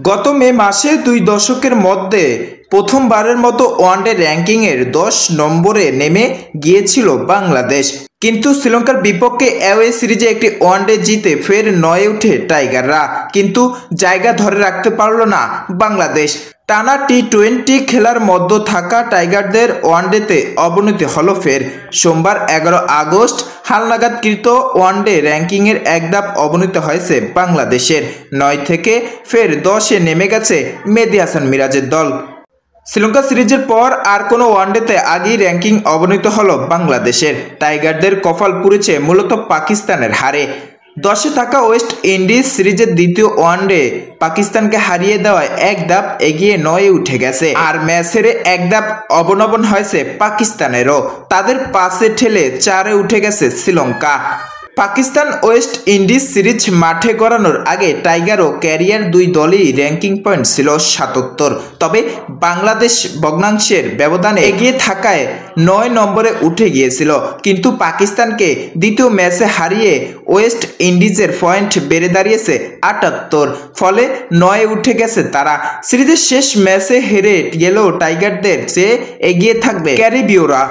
গত মে মাসে ২ দশকের মধ্যে প্রথমবারের মতো ওয়ানডে র্যাঙ্কিংয়ের ১০ নম্বরে নেমে গিয়েছিল বাংলাদেশ। কিন্তু শ্রীলঙ্কার বিপক্ষে অ্যাওয়ে সিরিজে একটি ওয়ানডে জিতে ফের ৯-এ ওঠে টাইগাররা। কিন্তু জায়গা ধরে রাখতে পারল না বাংলাদেশ। টানা টি-20 খেলার মধ্য থাকা টাইগারদের ওয়ানডেতে অবনতি হলো ফের। সোমবার ১১ আগস্ট হালনাগাদকৃত ওয়ানডে র্যাঙ্কিংয়ের এক ধাপ অবনতি হয়েছে বাংলাদেশের। ৯ থেকে ফের ১০-এ নেমে গেছে মেহেদী হাসান মিরাজের দল। শ্রীলঙ্কা সিরিজের পর আর কোনো ওয়ানডেতে আগেই র্যাঙ্কিং অবনতি হলো বাংলাদেশের। টাইগারদের কপাল পুড়েছে মূলত পাকিস্তানের হারে। ১০-এ থাকা ওয়েস্ট ইন্ডিজ সিরিজের দ্বিতীয় ওয়ানডে পাকিস্তানকে হারিয়ে দেওয়ায় এক ধাপ এগিয়ে ৯-এ উঠে গেছে। আর ম্যাচ হেরে এক ধাপ অবনমন হয়েছে পাকিস্তানেরও। তাদের ৫-এ ঠেলে ৪-এ উঠে গেছে Sri Lanka. Pakistan West Indies series মাঠে গড়ানোর আগে টাইগার ও ক্যারিয়ার দুই দলই র্যাঙ্কিং পয়েন্ট ছিল ৭৭। তবে বাংলাদেশ ভগ্নাংশের ব্যবধানে এগিয়ে থাকায় ৯ নম্বরে উঠে গিয়েছিল। কিন্তু পাকিস্তানকে দ্বিতীয় ম্যাচে হারিয়ে ওয়েস্ট ইন্ডিজের পয়েন্ট বেড়ে দাঁড়িয়েছে ৭৮। ফলে ৯-এ উঠে গেছে তারা। সিরিজের শেষ ম্যাচে হেরে গেলেও টাইগারদের চেয়ে এগিয়ে থাকবে ক্যারিবীয়রা।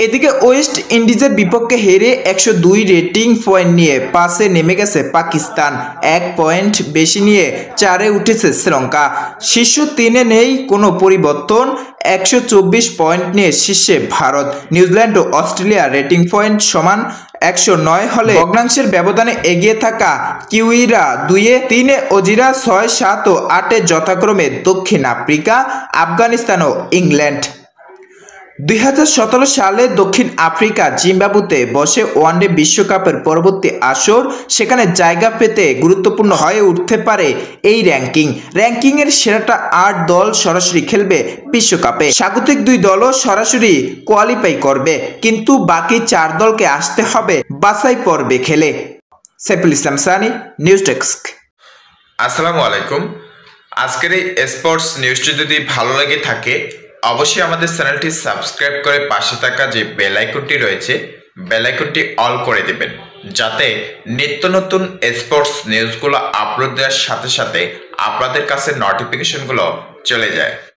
এদিকে ওয়েস্ট ইন্ডিজের বিপক্ষে হেরে ১০২ রেটিং পয়েন্ট নিয়ে ৫-এ নেমে গেছে পাকিস্তান। ১ পয়েন্ট বেশি নিয়ে ৪-এ উঠেছে শ্রীলঙ্কা। শীর্ষ ৩-এ নেই কোনো পরিবর্তন। ১২৪ পয়েন্ট নিয়ে শীর্ষে ভারত। নিউজিল্যান্ড ও অস্ট্রেলিয়া রেটিং পয়েন্ট সমান ১০৯ হলে ভগ্নাংশের ব্যবধানে এগিয়ে থাকা কিউইরা ২-এ, ৩-এ অজিরা, ৬, ৭ ও ৮-এ যথাক্রমে দক্ষিণ আফ্রিকা, আফগানিস্তান ও ইংল্যান্ড। ২০১৭ সালে দক্ষিণ আফ্রিকা জিম্বাবুতে বসে ওয়ানডে বিশ্বকাপের পরবর্তী আসর। সেখানে জায়গা পেতে গুরুত্বপূর্ণ হয়ে উঠতে পারে এই র্যাঙ্কিংয়ের সেরাটা ৮ দল সরাসরি খেলবে বিশ্বকাপে। স্বাগতিক ২ দলও সরাসরি কোয়ালিফাই করবে, কিন্তু বাকি ৪ দলকে আসতে হবে বাছাই পর্বে খেলে। Saiful Islam Sunny, news desk. আসসালামু আলাইকুম। আজকের এই স্পোর্টস নিউজটি যদি ভালো লাগে থাকে অবশ্যই আমাদের চ্যানেলটি সাবস্ক্রাইব করে পাশে থাকা যে বেল আইকনটি রয়েছে বেল আইকনটি অল করে দেবেন, যাতে নিত্য নতুন স্পোর্টস নিউজগুলো আপলোড দেওয়ার সাথে সাথে আপনাদের কাছে নোটিফিকেশনগুলো চলে যায়।